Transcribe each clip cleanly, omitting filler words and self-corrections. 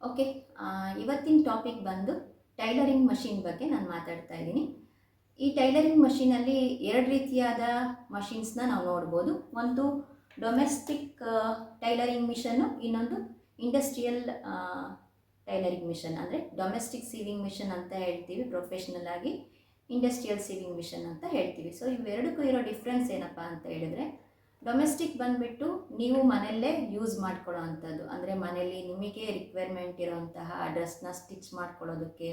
Okay. ಇವತ್ತಿನ topic ಬಂದು tailoring machine ಬಗ್ಗೆ ನಾನು ಮಾತಾಡ್ತಾ ಇದ್ದೀನಿ. ಈ ಟೈಲರಿಂಗ್ ಮಷೀನಲ್ಲಿ ಎರಡು ರೀತಿಯಾದ ಮಷಿನ್ಸ್ನ ನಾವು ನೋಡ್ಬೋದು. ಒಂದು ಡೊಮೆಸ್ಟಿಕ್ ಟೈಲರಿಂಗ್ ಮಿಷನ್ನು, ಇನ್ನೊಂದು ಇಂಡಸ್ಟ್ರಿಯಲ್ ಟೈಲರಿಂಗ್ ಮಿಷನ್. ಅಂದರೆ ಡೊಮೆಸ್ಟಿಕ್ ಸೀವಿಂಗ್ ಮಿಷನ್ ಅಂತ ಹೇಳ್ತೀವಿ ಪ್ರೊಫೆಷ್ನಲ್ ಆಗಿ, ಇಂಡಸ್ಟ್ರಿಯಲ್ ಸೀವಿಂಗ್ ಮಿಷನ್ ಅಂತ ಹೇಳ್ತೀವಿ. ಸೊ ಇವೆರಡಕ್ಕೂ ಇರೋ ಡಿಫ್ರೆನ್ಸ್ ಏನಪ್ಪ ಅಂತ ಹೇಳಿದರೆ, ಡೊಮೆಸ್ಟಿಕ್ ಬಂದುಬಿಟ್ಟು ನೀವು ಮನೆಯಲ್ಲೇ ಯೂಸ್ ಮಾಡ್ಕೊಳ್ಳೋ ಅಂಥದ್ದು. ಅಂದರೆ ಮನೆಯಲ್ಲಿ ನಿಮಗೆ ರಿಕ್ವೈರ್ಮೆಂಟ್ ಇರೋಂತಹ ಡ್ರೆಸ್ನ ಸ್ಟಿಚ್ ಮಾಡ್ಕೊಳ್ಳೋದಕ್ಕೆ,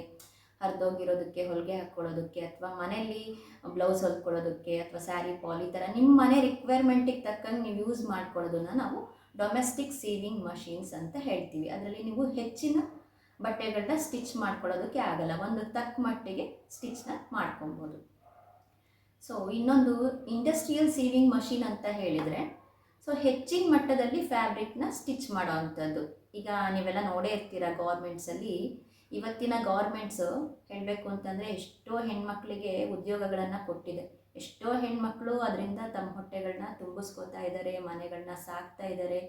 ಹರಿದೋಗಿರೋದಕ್ಕೆ ಹೊಲಿಗೆ ಹಾಕ್ಕೊಳ್ಳೋದಕ್ಕೆ, ಅಥವಾ ಮನೆಯಲ್ಲಿ ಬ್ಲೌಸ್ ಹೊಲ್ಕೊಳ್ಳೋದಕ್ಕೆ, ಅಥವಾ ಸ್ಯಾರಿ ಪಾಲ್, ಈ ಥರ ನಿಮ್ಮ ಮನೆ ರಿಕ್ವೈರ್ಮೆಂಟಿಗೆ ತಕ್ಕಂಗೆ ನೀವು ಯೂಸ್ ಮಾಡ್ಕೊಳ್ಳೋದನ್ನು ನಾವು ಡೊಮೆಸ್ಟಿಕ್ ಸೀವಿಂಗ್ ಮಷೀನ್ಸ್ ಅಂತ ಹೇಳ್ತೀವಿ. ಅದರಲ್ಲಿ ನೀವು ಹೆಚ್ಚಿನ ಬಟ್ಟೆಗಳನ್ನ ಸ್ಟಿಚ್ ಮಾಡ್ಕೊಳ್ಳೋದಕ್ಕೆ ಆಗಲ್ಲ, ಒಂದು ತಕ್ಕ ಮಟ್ಟಿಗೆ ಸ್ಟಿಚ್ನ ಮಾಡ್ಕೊಬೋದು. ಸೊ ಇನ್ನೊಂದು ಇಂಡಸ್ಟ್ರಿಯಲ್ ಸೀವಿಂಗ್ ಮಷೀನ್ ಅಂತ ಹೇಳಿದರೆ, ಸೊ ಹೆಚ್ಚಿನ ಮಟ್ಟದಲ್ಲಿ ಫ್ಯಾಬ್ರಿಕ್ನ ಸ್ಟಿಚ್ ಮಾಡೋ ಅಂಥದ್ದು. ಈಗ ನೀವೆಲ್ಲ ನೋಡೇ ಇರ್ತೀರ, ಗೌರ್ಮೆಂಟ್ಸಲ್ಲಿ ಇವತ್ತಿನ ಗೌರ್ಮೆಂಟ್ಸು ಹೇಳಬೇಕು ಅಂತಂದರೆ ಎಷ್ಟೋ ಹೆಣ್ಮಕ್ಳಿಗೆ ಉದ್ಯೋಗಗಳನ್ನು ಕೊಟ್ಟಿದೆ. ಎಷ್ಟೋ ಹೆಣ್ಮಕ್ಳು ಅದರಿಂದ ತಮ್ಮ ಹೊಟ್ಟೆಗಳನ್ನ ತುಂಬಿಸ್ಕೋತಾ ಇದ್ದಾರೆ, ಮನೆಗಳನ್ನ ಸಾಕ್ತಾ ಇದ್ದಾರೆ,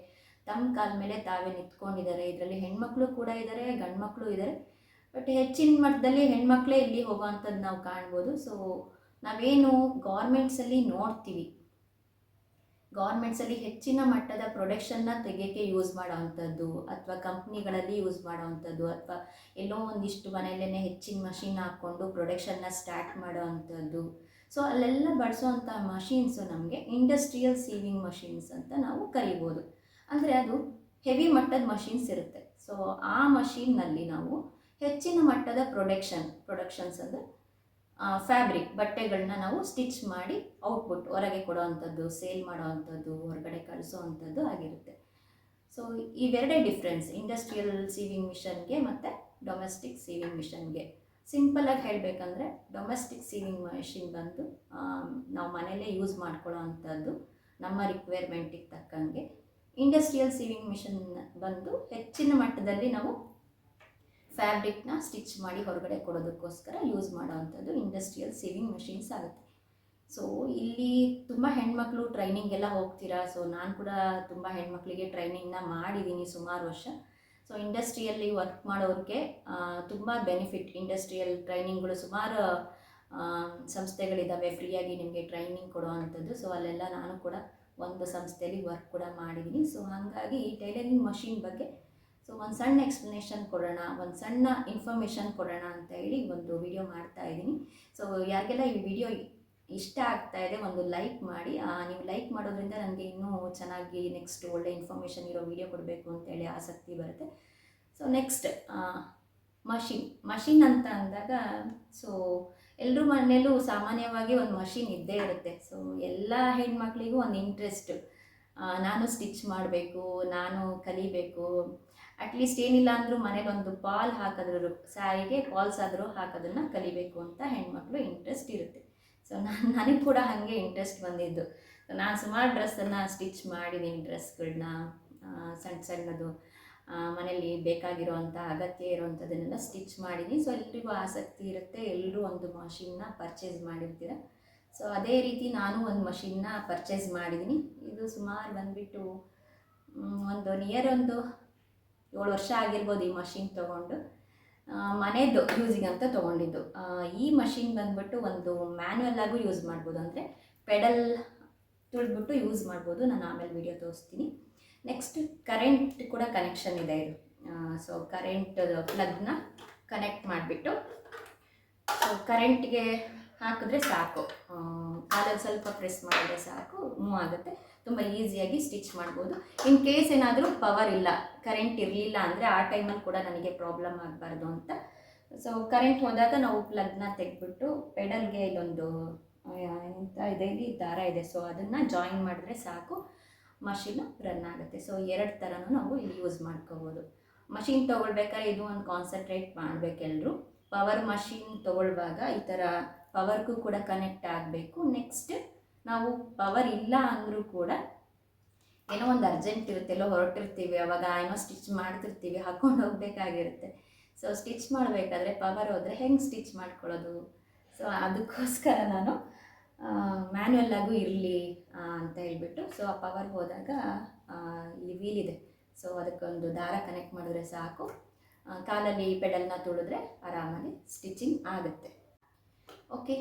ತಮ್ಮ ಕಾಲ ಮೇಲೆ ತಾವೇ ನಿಂತ್ಕೊಂಡಿದ್ದಾರೆ. ಇದರಲ್ಲಿ ಹೆಣ್ಮಕ್ಳು ಕೂಡ ಇದ್ದಾರೆ, ಗಂಡು ಮಕ್ಕಳು ಇದ್ದಾರೆ. ಬಟ್ ಹೆಚ್ಚಿನ ಮಟ್ಟದಲ್ಲಿ ಹೆಣ್ಮಕ್ಳೇ ಇಲ್ಲಿ ಹೋಗೋ ಅಂಥದ್ದು ನಾವು ಕಾಣ್ಬೋದು. ಸೊ ನಾವೇನು ಗೌರ್ಮೆಂಟ್ಸಲ್ಲಿ ನೋಡ್ತೀವಿ, ಗೌರ್ಮೆಂಟ್ಸಲ್ಲಿ ಹೆಚ್ಚಿನ ಮಟ್ಟದ ಪ್ರೊಡಕ್ಷನ್ನ ತೆಗೆಯೋಕ್ಕೆ ಯೂಸ್ ಮಾಡೋ ಅಂಥದ್ದು, ಅಥವಾ ಕಂಪ್ನಿಗಳಲ್ಲಿ ಯೂಸ್ ಮಾಡೋ ಅಂಥದ್ದು, ಅಥವಾ ಎಲ್ಲೋ ಒಂದಿಷ್ಟು ಮನೆಯಲ್ಲೇ ಹೆಚ್ಚಿನ ಮಷಿನ್ ಹಾಕ್ಕೊಂಡು ಪ್ರೊಡಕ್ಷನ್ನ ಸ್ಟಾರ್ಟ್ ಮಾಡೋ ಅಂಥದ್ದು. ಸೊ ಅಲ್ಲೆಲ್ಲ ಬಳಸೋವಂಥ ಮಷೀನ್ಸು ನಮಗೆ ಇಂಡಸ್ಟ್ರಿಯಲ್ ಸೀವಿಂಗ್ ಮಷೀನ್ಸ್ ಅಂತ ನಾವು ಕರಿಬೋದು. ಅಂದರೆ ಅದು ಹೆವಿ ಮಟ್ಟದ ಮಷೀನ್ಸ್ ಇರುತ್ತೆ. ಸೊ ಆ ಮಷೀನ್ನಲ್ಲಿ ನಾವು ಹೆಚ್ಚಿನ ಮಟ್ಟದ ಪ್ರೊಡಕ್ಷನ್ಸ್ ಅಂದರೆ ಫ್ಯಾಬ್ರಿಕ್ ಬಟ್ಟೆಗಳನ್ನ ನಾವು ಸ್ಟಿಚ್ ಮಾಡಿ ಔಟ್ಪುಟ್ ಹೊರಗೆ ಕೊಡೋ ಅಂಥದ್ದು, ಸೇಲ್ ಮಾಡೋ ಅಂಥದ್ದು, ಹೊರಗಡೆ ಕಳಿಸೋ ಅಂಥದ್ದು ಆಗಿರುತ್ತೆ. ಸೊ ಇವೆರಡೇ ಡಿಫ್ರೆನ್ಸ್ ಇಂಡಸ್ಟ್ರಿಯಲ್ ಸೀವಿಂಗ್ ಮಿಷನ್ಗೆ ಮತ್ತು ಡೊಮೆಸ್ಟಿಕ್ ಸೀವಿಂಗ್ ಮಿಷನ್ಗೆ. ಸಿಂಪಲಾಗಿ ಹೇಳಬೇಕಂದ್ರೆ ಡೊಮೆಸ್ಟಿಕ್ ಸೀವಿಂಗ್ ಮಿಷಿನ್ ಬಂದು ನಾವು ಮನೆಯಲ್ಲೇ ಯೂಸ್ ಮಾಡ್ಕೊಳ್ಳೋ ಅಂಥದ್ದು ನಮ್ಮ ರಿಕ್ವೈರ್ಮೆಂಟಿಗೆ ತಕ್ಕಂಗೆ. ಇಂಡಸ್ಟ್ರಿಯಲ್ ಸೀವಿಂಗ್ ಮಿಷನ್ ಬಂದು ಹೆಚ್ಚಿನ ಮಟ್ಟದಲ್ಲಿ ನಾವು ಫ್ಯಾಬ್ರಿಕ್ನ ಸ್ಟಿಚ್ ಮಾಡಿ ಹೊರಗಡೆ ಕೊಡೋದಕ್ಕೋಸ್ಕರ ಯೂಸ್ ಮಾಡೋ ಅಂಥದ್ದು ಇಂಡಸ್ಟ್ರಿಯಲ್ ಸೀವಿಂಗ್ ಮಷೀನ್ಸ್ ಆಗುತ್ತೆ. ಸೊ ಇಲ್ಲಿ ತುಂಬ ಹೆಣ್ಮಕ್ಳು ಟ್ರೈನಿಂಗೆಲ್ಲ ಹೋಗ್ತೀರಾ. ಸೊ ನಾನು ಕೂಡ ತುಂಬ ಹೆಣ್ಮಕ್ಳಿಗೆ ಟ್ರೈನಿಂಗ್ನ ಮಾಡಿದ್ದೀನಿ ಸುಮಾರು ವರ್ಷ. ಸೊ ಇಂಡಸ್ಟ್ರಿಯಲ್ಲಿ ವರ್ಕ್ ಮಾಡೋರಿಗೆ ತುಂಬ ಬೆನಿಫಿಟ್. ಇಂಡಸ್ಟ್ರಿಯಲ್ ಟ್ರೈನಿಂಗ್ಗಳು ಸುಮಾರು ಸಂಸ್ಥೆಗಳಿದ್ದಾವೆ ಫ್ರೀಯಾಗಿ ನಿಮಗೆ ಟ್ರೈನಿಂಗ್ ಕೊಡೋ ಅಂಥದ್ದು. ಸೊ ಅಲ್ಲೆಲ್ಲ ನಾನು ಕೂಡ ಒಂದು ಸಂಸ್ಥೆಯಲ್ಲಿ ವರ್ಕ್ ಕೂಡ ಮಾಡಿದ್ದೀನಿ. ಸೊ ಹಾಗಾಗಿ ಈ ಟೈಲರಿಂಗ್ ಮಷೀನ್ ಬಗ್ಗೆ ಸೊ ಒಂದು ಸಣ್ಣ ಎಕ್ಸ್ಪ್ಲನೇಷನ್ ಕೊಡೋಣ, ಒಂದು ಸಣ್ಣ ಇನ್ಫಾರ್ಮೇಷನ್ ಕೊಡೋಣ ಅಂತ ಹೇಳಿ ಒಂದು ವಿಡಿಯೋ ಮಾಡ್ತಾ ಇದ್ದೀನಿ. ಸೊ ಯಾರಿಗೆಲ್ಲ ಈ ವಿಡಿಯೋ ಇಷ್ಟ ಆಗ್ತಾ ಇದೆ ಒಂದು ಲೈಕ್ ಮಾಡಿ. ನೀವು ಲೈಕ್ ಮಾಡೋದ್ರಿಂದ ನನಗೆ ಇನ್ನೂ ಚೆನ್ನಾಗಿ ನೆಕ್ಸ್ಟ್ ಒಳ್ಳೆ ಇನ್ಫಾರ್ಮೇಷನ್ ಇರೋ ವಿಡಿಯೋ ಕೊಡಬೇಕು ಅಂತೇಳಿ ಆಸಕ್ತಿ ಬರುತ್ತೆ. ಸೊ ನೆಕ್ಸ್ಟ್ ಮಷೀನ್ ಅಂತ ಅಂದಾಗ, ಸೊ ಎಲ್ಲರ ಮನೆಯಲ್ಲೂ ಸಾಮಾನ್ಯವಾಗಿ ಒಂದು ಮಷೀನ್ ಇದ್ದೇ ಇರುತ್ತೆ. ಸೊ ಎಲ್ಲ ಹೆಣ್ಮಕ್ಳಿಗೂ ಒಂದು ಇಂಟ್ರೆಸ್ಟು, ನಾನು ಸ್ಟಿಚ್ ಮಾಡಬೇಕು, ನಾನು ಕಲಿಬೇಕು, ಅಟ್ಲೀಸ್ಟ್ ಏನಿಲ್ಲ ಅಂದರೂ ಮನೇಲಿ ಒಂದು ಪಾಲ್ ಹಾಕಿದ್ರು, ಸ್ಯಾರಿಗೆ ಪಾಲ್ಸ್ ಆದರೂ ಹಾಕೋದನ್ನು ಕಲಿಬೇಕು ಅಂತ ಹೆಣ್ಮಕ್ಳು ಇಂಟ್ರೆಸ್ಟ್ ಇರುತ್ತೆ. ಸೊ ನನಗೆ ಕೂಡ ಹಾಗೆ ಇಂಟ್ರೆಸ್ಟ್ ಬಂದಿದ್ದು. ನಾನು ಸುಮಾರು ಡ್ರೆಸ್ಸನ್ನು ಸ್ಟಿಚ್ ಮಾಡಿದ್ದೀನಿ, ಡ್ರೆಸ್ಗಳನ್ನ ಸಣ್ಣ ಸಣ್ಣದು ಮನೇಲಿ ಬೇಕಾಗಿರೋವಂಥ ಅಗತ್ಯ ಇರೋವಂಥದ್ದನ್ನೆಲ್ಲ ಸ್ಟಿಚ್ ಮಾಡಿದ್ದೀನಿ. ಸೊ ಎಲ್ರಿಗೂ ಆಸಕ್ತಿ ಇರುತ್ತೆ, ಎಲ್ಲರೂ ಒಂದು ಮಷೀನ್ನ ಪರ್ಚೇಸ್ ಮಾಡಿರ್ತೀರ. ಸೊ ಅದೇ ರೀತಿ ನಾನು ಒಂದು ಮಷೀನ್ನ ಪರ್ಚೇಸ್ ಮಾಡಿದ್ದೀನಿ. ಇದು ಸುಮಾರು ಬಂದುಬಿಟ್ಟು ಒಂದು 7 ವರ್ಷ ಆಗಿರ್ಬೋದು ಈ ಮಷೀನ್ ತೊಗೊಂಡು. ಮನೆಯದು ಯೂಸಿಗೆ ಅಂತ ತೊಗೊಂಡಿದ್ದು. ಈ ಮಷೀನ್ ಬಂದುಬಿಟ್ಟು ಒಂದು ಮ್ಯಾನ್ಯಲ್ ಆಗೂ ಯೂಸ್ ಮಾಡ್ಬೋದು, ಅಂದರೆ ಪೆಡಲ್ ತುಳಿದ್ಬಿಟ್ಟು ಯೂಸ್ ಮಾಡ್ಬೋದು. ನಾನು ಆಮೇಲೆ ವಿಡಿಯೋ ತೋರಿಸ್ತೀನಿ. ನೆಕ್ಸ್ಟ್ ಕರೆಂಟ್ ಕೂಡ ಕನೆಕ್ಷನ್ ಇದೆ ಇದು. ಸೊ ಕರೆಂಟ್ ಪ್ಲಗ್ನ ಕನೆಕ್ಟ್ ಮಾಡಿಬಿಟ್ಟು ಸೊ ಕರೆಂಟ್ಗೆ ಹಾಕಿದ್ರೆ ಸಾಕು, ಕಾಲಲ್ಲಿ ಸ್ವಲ್ಪ ಪ್ರೆಸ್ ಮಾಡಿದ್ರೆ ಸಾಕು, ಮೂವ್ ಆಗುತ್ತೆ. ತುಂಬ ಈಸಿಯಾಗಿ ಸ್ಟಿಚ್ ಮಾಡ್ಬೋದು. ಇನ್ ಕೇಸ್ ಏನಾದರೂ ಪವರ್ ಇಲ್ಲ, ಕರೆಂಟ್ ಇರಲಿಲ್ಲ ಅಂದರೆ ಆ ಟೈಮಲ್ಲಿ ಕೂಡ ನನಗೆ ಪ್ರಾಬ್ಲಮ್ ಆಗಬಾರ್ದು ಅಂತ ಸೊ ಕರೆಂಟ್ ಹೋದಾಗ ನಾವು ಪ್ಲಗ್ನ ತೆಗೆದ್ಬಿಟ್ಟು ಪೆಡಲ್ಗೆ ಇಲ್ಲೊಂದು ಎಂತ ಇದೆ, ಇಲ್ಲಿ ದಾರ ಇದೆ. ಸೊ ಅದನ್ನು ಜಾಯಿನ್ ಮಾಡಿದ್ರೆ ಸಾಕು, ಮಷೀನು ರನ್ ಆಗುತ್ತೆ. ಸೊ ಎರಡು ಥರನೂ ನಾವು ಇಲ್ಲಿ ಯೂಸ್ ಮಾಡ್ಕೋಬೋದು. ಮಷೀನ್ ತೊಗೊಳ್ಬೇಕಾದ್ರೆ ಇದು ಒಂದು ಕಾನ್ಸಂಟ್ರೇಟ್ ಮಾಡಬೇಕೆಲ್ಲರೂ. ಪವರ್ ಮಷೀನ್ ತೊಗೊಳ್ಳುವಾಗ ಈ ಥರ ಪವರ್ಗೂ ಕೂಡ ಕನೆಕ್ಟ್ ಆಗಬೇಕು. ನೆಕ್ಸ್ಟ್ ನಾವು ಪವರ್ ಇಲ್ಲ ಅಂದರೂ ಕೂಡ ಏನೋ ಒಂದು ಅರ್ಜೆಂಟ್ ಇರುತ್ತೆ, ಎಲ್ಲೋ ಹೊರಟಿರ್ತೀವಿ, ಅವಾಗ ಏನೋ ಸ್ಟಿಚ್ ಮಾಡ್ತಿರ್ತೀವಿ, ಹಾಕ್ಕೊಂಡು ಹೋಗಬೇಕಾಗಿರುತ್ತೆ. ಸೊ ಸ್ಟಿಚ್ ಮಾಡಬೇಕಾದ್ರೆ ಪವರ್ ಹೋದರೆ ಹೆಂಗೆ ಸ್ಟಿಚ್ ಮಾಡ್ಕೊಳ್ಳೋದು? ಸೊ ಅದಕ್ಕೋಸ್ಕರ ನಾನು ಮ್ಯಾನ್ಯಲ್ ಆಗೂ ಇರಲಿ ಅಂತ ಹೇಳ್ಬಿಟ್ಟು, ಸೊ ಆ ಪವರ್ ಹೋದಾಗ ಇಲ್ಲಿ ವೀಲ್ ಇದೆ, ಸೊ ಅದಕ್ಕೊಂದು ದಾರ ಕನೆಕ್ಟ್ ಮಾಡಿದ್ರೆ ಸಾಕು, ಕಾಲಲ್ಲಿ ಪೆಡಲ್ನ ತುಳಿದ್ರೆ ಆರಾಮಾಗಿ ಸ್ಟಿಚಿಂಗ್ ಆಗುತ್ತೆ. ಓಕೆ,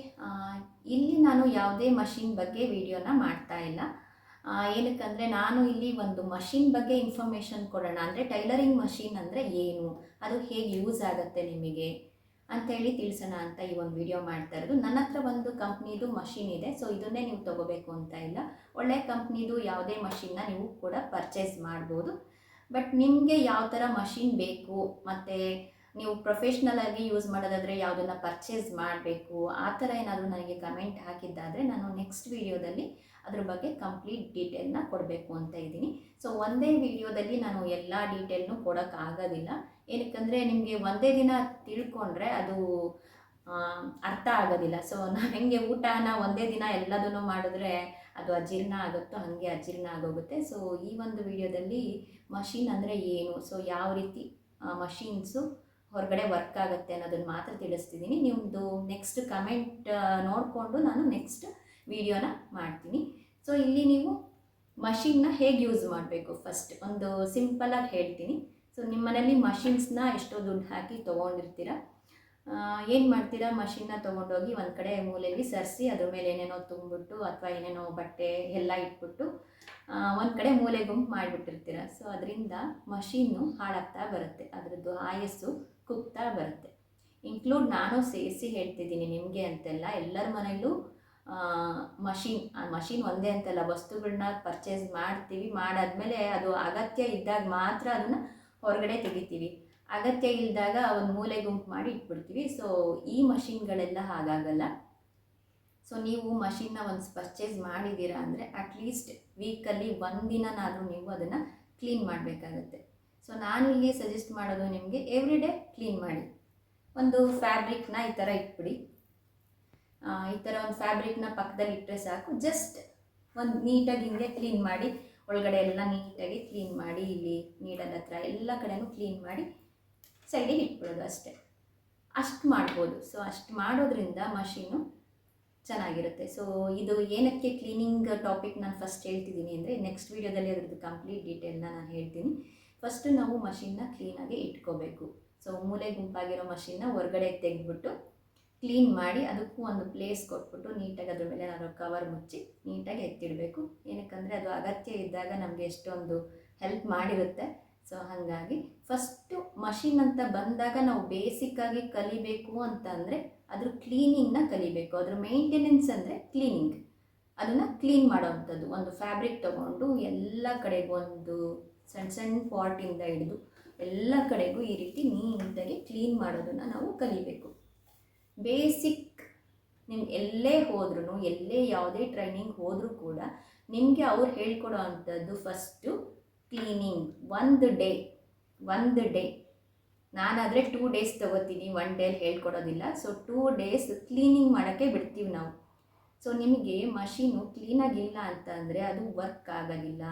ಇಲ್ಲಿ ನಾನು ಯಾವುದೇ ಮಷಿನ್ ಬಗ್ಗೆ ವಿಡಿಯೋನ ಮಾಡ್ತಾ ಇಲ್ಲ. ಏನಕ್ಕಂದರೆ ನಾನು ಇಲ್ಲಿ ಒಂದು ಮಷಿನ್ ಬಗ್ಗೆ ಇನ್ಫಾರ್ಮೇಷನ್ ಕೊಡೋಣ, ಅಂದರೆ ಟೈಲರಿಂಗ್ ಮಷಿನ್ ಅಂದರೆ ಏನು, ಅದು ಹೇಗೆ ಯೂಸ್ ಆಗುತ್ತೆ ನಿಮಗೆ ಅಂತೇಳಿ ತಿಳಿಸೋಣ ಅಂತ ಈ ಒಂದು ವಿಡಿಯೋ ಮಾಡ್ತಾ ಇರೋದು. ನನ್ನ ಹತ್ರ ಒಂದು ಕಂಪ್ನಿದು ಮಷಿನ್ ಇದೆ, ಸೊ ಇದನ್ನೇ ನೀವು ತೊಗೋಬೇಕು ಅಂತ ಇಲ್ಲ. ಒಳ್ಳೆಯ ಕಂಪ್ನಿದು ಯಾವುದೇ ಮಷಿನ್ನ ನೀವು ಕೂಡ ಪರ್ಚೇಸ್ ಮಾಡ್ಬೋದು. ಬಟ್ ನಿಮಗೆ ಯಾವ ಥರ ಮಷಿನ್ ಬೇಕು ಮತ್ತು ನೀವು ಪ್ರೊಫೆಷ್ನಲಾಗಿ ಯೂಸ್ ಮಾಡೋದಾದರೆ ಯಾವುದನ್ನು ಪರ್ಚೇಸ್ ಮಾಡಬೇಕು, ಆ ಥರ ಏನಾದರೂ ನನಗೆ ಕಮೆಂಟ್ ಹಾಕಿದ್ದಾದರೆ ನಾನು ನೆಕ್ಸ್ಟ್ ವಿಡಿಯೋದಲ್ಲಿ ಅದ್ರ ಬಗ್ಗೆ ಕಂಪ್ಲೀಟ್ ಡೀಟೇಲ್ನ ಕೊಡಬೇಕು ಅಂತ ಇದ್ದೀನಿ. ಸೊ ಒಂದೇ ವಿಡಿಯೋದಲ್ಲಿ ನಾನು ಎಲ್ಲ ಡೀಟೇಲ್ನೂ ಕೊಡೋಕ್ಕಾಗೋದಿಲ್ಲ. ಏನಕ್ಕಂದರೆ ನಿಮಗೆ ಒಂದೇ ದಿನ ತಿಳ್ಕೊಂಡ್ರೆ ಅದು ಅರ್ಥ ಆಗೋದಿಲ್ಲ. ಸೊ ನಾವು ಹೆಂಗೆ ಊಟನ ಒಂದೇ ದಿನ ಎಲ್ಲದನ್ನು ಮಾಡಿದ್ರೆ ಅದು ಅಜೀರ್ಣ ಆಗುತ್ತೋ ಹಾಗೆ ಅಜೀರ್ಣ ಆಗೋಗುತ್ತೆ. ಸೊ ಈ ಒಂದು ವಿಡಿಯೋದಲ್ಲಿ ಮಷಿನ್ ಅಂದರೆ ಏನು, ಸೊ ಯಾವ ರೀತಿ ಮಷಿನ್ಸು ಹೊರಗಡೆ ವರ್ಕ್ ಆಗುತ್ತೆ ಅನ್ನೋದನ್ನು ಮಾತ್ರ ತಿಳಿಸ್ತಿದ್ದೀನಿ. ನಿಮ್ಮದು ನೆಕ್ಸ್ಟ್ ಕಮೆಂಟ್ ನೋಡಿಕೊಂಡು ನಾನು ನೆಕ್ಸ್ಟ್ ವಿಡಿಯೋನ ಮಾಡ್ತೀನಿ. ಸೊ ಇಲ್ಲಿ ನೀವು ಮಷಿನ್ನ ಹೇಗೆ ಯೂಸ್ ಮಾಡಬೇಕು ಫಸ್ಟ್ ಒಂದು ಸಿಂಪಲಾಗಿ ಹೇಳ್ತೀನಿ. ಸೊ ನಿಮ್ಮ ಮನೇಲಿ ಮಷಿನ್ಸ್ನ ಎಷ್ಟೋ ದುಡ್ಡು ಹಾಕಿ ತೊಗೊಂಡಿರ್ತೀರ. ಏನು ಮಾಡ್ತೀರಾ, ಮಷಿನ್ನ ತೊಗೊಂಡೋಗಿ ಒಂದು ಕಡೆ ಮೂಲೆಯಲ್ಲಿ ಸರಿಸಿ ಅದ್ರ ಮೇಲೆ ಏನೇನೋ ತುಂಬಿಬಿಟ್ಟು ಅಥವಾ ಏನೇನೋ ಬಟ್ಟೆ ಎಲ್ಲ ಇಟ್ಬಿಟ್ಟು ಒಂದು ಕಡೆ ಮೂಲೆ ಗುಂಪು ಮಾಡಿಬಿಟ್ಟಿರ್ತೀರ. ಸೊ ಅದರಿಂದ ಮಷಿನ್ನು ಹಾಳಾಗ್ತಾ ಬರುತ್ತೆ, ಅದರದ್ದು ಆಯಸ್ಸು ಕುಗ್ತಾ ಬರುತ್ತೆ. ಇನ್ಕ್ಲೂಡ್ ನಾನು ಸೇರಿಸಿ ಹೇಳ್ತಿದ್ದೀನಿ ನಿಮಗೆ ಅಂತೆಲ್ಲ. ಎಲ್ಲರ ಮನೆಯಲ್ಲೂ ಮಷಿನ್ ಒಂದೇ ಅಂತಲ್ಲ, ವಸ್ತುಗಳನ್ನ ಪರ್ಚೇಸ್ ಮಾಡ್ತೀವಿ, ಮಾಡಾದ್ಮೇಲೆ ಅದು ಅಗತ್ಯ ಇದ್ದಾಗ ಮಾತ್ರ ಅದನ್ನು ಹೊರಗಡೆ ತೆಗಿತೀವಿ, ಅಗತ್ಯ ಇಲ್ಲದಾಗ ಒಂದು ಮೂಲೆ ಗುಂಪು ಮಾಡಿ ಇಟ್ಬಿಡ್ತೀವಿ. ಸೊ ಈ ಮಷಿನ್ಗಳೆಲ್ಲ ಹಾಗಾಗಲ್ಲ. ಸೊ ನೀವು ಮಷಿನ್ನ ಒಂದು ಪರ್ಚೇಸ್ ಮಾಡಿದ್ದೀರಾ ಅಂದರೆ ಅಟ್ಲೀಸ್ಟ್ ವೀಕಲ್ಲಿ ಒಂದಿನಾದರೂ ನೀವು ಅದನ್ನು ಕ್ಲೀನ್ ಮಾಡಬೇಕಾಗತ್ತೆ. ಸೊ ನಾನಿಲ್ಲಿ ಸಜೆಸ್ಟ್ ಮಾಡೋದು ನಿಮಗೆ ಎವ್ರಿ ಡೇ ಕ್ಲೀನ್ ಮಾಡಿ. ಒಂದು ಫ್ಯಾಬ್ರಿಕ್ನ ಈ ಥರ ಇಟ್ಬಿಡಿ, ಈ ಥರ ಒಂದು ಫ್ಯಾಬ್ರಿಕ್ನ ಪಕ್ಕದಲ್ಲಿ ಇಟ್ಟರೆ ಸಾಕು. ಜಸ್ಟ್ ಒಂದು ನೀಟಾಗಿ ಹಿಂಗೆ ಕ್ಲೀನ್ ಮಾಡಿ, ಒಳಗಡೆ ಎಲ್ಲ ನೀಟಾಗಿ ಕ್ಲೀನ್ ಮಾಡಿ, ಇಲ್ಲಿ ನೀಡಲ್ ಹತ್ರ ಎಲ್ಲ ಕಡೆನೂ ಕ್ಲೀನ್ ಮಾಡಿ ಸೈಡಿಗೆ ಇಟ್ಬಿಡೋದು ಅಷ್ಟೇ. ಅಷ್ಟು ಮಾಡ್ಬೋದು. ಸೊ ಅಷ್ಟು ಮಾಡೋದ್ರಿಂದ ಮಷೀನು ಚೆನ್ನಾಗಿರುತ್ತೆ. ಸೊ ಇದು ಏನಕ್ಕೆ ಕ್ಲೀನಿಂಗ್ ಟಾಪಿಕ್ ನಾನು ಫಸ್ಟ್ ಹೇಳ್ತಿದ್ದೀನಿ ಅಂದರೆ ನೆಕ್ಸ್ಟ್ ವೀಡಿಯೋದಲ್ಲಿ ಅದ್ರದ್ದು ಕಂಪ್ಲೀಟ್ ಡೀಟೇಲ್ನ ನಾನು ಹೇಳ್ತೀನಿ. ಫಸ್ಟು ನಾವು ಮಷಿನ್ನ ಕ್ಲೀನಾಗಿ ಇಟ್ಕೋಬೇಕು. ಸೊ ಮೂಲೆ ಗುಂಪಾಗಿರೋ ಮಷಿನ್ನ ಹೊರಗಡೆ ತೆಗೆದ್ಬಿಟ್ಟು ಕ್ಲೀನ್ ಮಾಡಿ ಅದಕ್ಕೂ ಒಂದು ಪ್ಲೇಸ್ ಕೊಟ್ಬಿಟ್ಟು ನೀಟಾಗಿ ಅದ್ರ ಮೇಲೆ ನಾವು ಕವರ್ ಮುಚ್ಚಿ ನೀಟಾಗಿ ಎತ್ತಿಡಬೇಕು. ಏನಕ್ಕಂದರೆ ಅದು ಅಗತ್ಯ ಇದ್ದಾಗ ನಮಗೆ ಎಷ್ಟೊಂದು ಹೆಲ್ಪ್ ಮಾಡಿರುತ್ತೆ. ಸೊ ಹಾಗಾಗಿ ಫಸ್ಟು ಮಷಿನ್ ಅಂತ ಬಂದಾಗ ನಾವು ಬೇಸಿಕ್ಕಾಗಿ ಕಲಿಬೇಕು ಅಂತಂದರೆ ಅದ್ರ ಕ್ಲೀನಿಂಗ್ನ ಕಲಿಬೇಕು. ಅದ್ರ ಮೇಂಟೆನೆನ್ಸ್ ಅಂದರೆ ಕ್ಲೀನಿಂಗ್, ಅದನ್ನು ಕ್ಲೀನ್ ಮಾಡೋವಂಥದ್ದು. ಒಂದು ಫ್ಯಾಬ್ರಿಕ್ ತೊಗೊಂಡು ಎಲ್ಲ ಕಡೆಗೂ ಒಂದು ಸಣ್ಣ ಸಣ್ಣ ಪಾಟಿಂದ ಹಿಡಿದು ಎಲ್ಲ ಕಡೆಗೂ ಈ ರೀತಿ ನೀಟಾಗಿ ಕ್ಲೀನ್ ಮಾಡೋದನ್ನು ನಾವು ಕಲಿಬೇಕು. ಬೇಸಿಕ್ ನಿಮ್ಗೆ ಎಲ್ಲೇ ಹೋದ್ರೂ, ಎಲ್ಲೇ ಯಾವುದೇ ಟ್ರೈನಿಂಗ್ ಹೋದರೂ ಕೂಡ ನಿಮಗೆ ಅವ್ರು ಹೇಳ್ಕೊಡೋ ಅಂಥದ್ದು ಫಸ್ಟು ಕ್ಲೀನಿಂಗ್. ಒಂದು ಡೇ ನಾನಾದರೆ 2 ಡೇಸ್ ತೊಗೋತೀನಿ, 1 ಡೇಲಿ ಹೇಳ್ಕೊಡೋದಿಲ್ಲ. ಸೊ 2 ಡೇಸ್ ಕ್ಲೀನಿಂಗ್ ಮಾಡೋಕ್ಕೆ ಬಿಡ್ತೀವಿ ನಾವು. ಸೊ ನಿಮಗೆ ಮಷೀನು ಕ್ಲೀನಾಗಿಲ್ಲ ಅಂತಂದರೆ ಅದು ವರ್ಕ್ ಆಗೋದಿಲ್ಲ.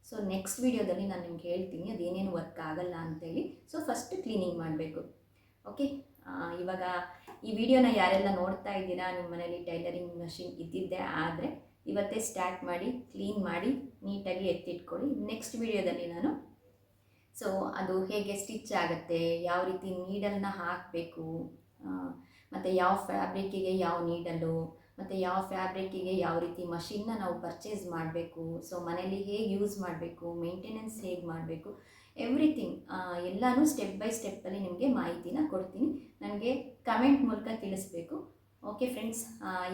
ಸೊ ನೆಕ್ಸ್ಟ್ ವಿಡಿಯೋದಲ್ಲಿ ನಾನು ನಿಮ್ಗೆ ಹೇಳ್ತೀನಿ ಅದೇನೇನು ವರ್ಕ್ ಆಗಲ್ಲ ಅಂತೇಳಿ. ಸೊ ಫಸ್ಟ್ ಕ್ಲೀನಿಂಗ್ ಮಾಡಬೇಕು. ಓಕೆ, ಇವಾಗ ಈ ವಿಡಿಯೋನ ಯಾರೆಲ್ಲ ನೋಡ್ತಾ ಇದ್ದೀರಾ, ನಿಮ್ಮ ಮನೇಲಿ ಟೈಲರಿಂಗ್ ಮಷಿನ್ ಇದ್ದಿದ್ದೇ ಆದರೆ ಇವತ್ತೇ ಸ್ಟಾರ್ಟ್ ಮಾಡಿ, ಕ್ಲೀನ್ ಮಾಡಿ ನೀಟಾಗಿ ಎತ್ತಿಟ್ಕೊಳ್ಳಿ. ನೆಕ್ಸ್ಟ್ ವಿಡಿಯೋದಲ್ಲಿ ನಾನು ಸೊ ಅದು ಹೇಗೆ ಸ್ಟಿಚ್ ಆಗುತ್ತೆ, ಯಾವ ರೀತಿ ನೀಡಲ್ನ ಹಾಕಬೇಕು, ಮತ್ತು ಯಾವ ಫ್ಯಾಬ್ರಿಕ್ಕಿಗೆ ಯಾವ ನೀಡಲು, ಮತ್ತು ಯಾವ ಫ್ಯಾಬ್ರಿಕ್ಕಿಗೆ ಯಾವ ರೀತಿ ಮಷಿನ್ನ ನಾವು ಪರ್ಚೇಸ್ ಮಾಡಬೇಕು, ಸೊ ಮನೇಲಿ ಹೇಗೆ ಯೂಸ್ ಮಾಡಬೇಕು, ಮೇಂಟೆನೆನ್ಸ್ ಹೇಗೆ ಮಾಡಬೇಕು, ಎವ್ರಿಥಿಂಗ್ ಎಲ್ಲನೂ ಸ್ಟೆಪ್ ಬೈ ಸ್ಟೆಪ್ಪಲ್ಲಿ ನಿಮಗೆ ಮಾಹಿತಿನ ಕೊಡ್ತೀನಿ. ನನಗೆ ಕಮೆಂಟ್ ಮೂಲಕ ತಿಳಿಸ್ಬೇಕು. ಓಕೆ ಫ್ರೆಂಡ್ಸ್,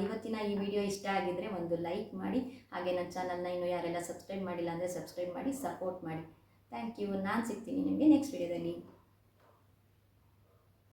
ಇವತ್ತಿನ ಈ ವಿಡಿಯೋ ಇಷ್ಟ ಆಗಿದ್ದರೆ ಒಂದು ಲೈಕ್ ಮಾಡಿ, ಹಾಗೆ ನನ್ನ ಚಾನಲ್ನ ಇನ್ನೂ ಯಾರೆಲ್ಲ ಸಬ್ಸ್ಕ್ರೈಬ್ ಮಾಡಿಲ್ಲ ಅಂದರೆ ಸಬ್ಸ್ಕ್ರೈಬ್ ಮಾಡಿ, ಸಪೋರ್ಟ್ ಮಾಡಿ. Thank you. ನಾನು ಸಿಗ್ತೀನಿ ನಿಮಗೆ ನೆಕ್ಸ್ಟ್ ವಿಡಿಯೋದಲ್ಲಿ.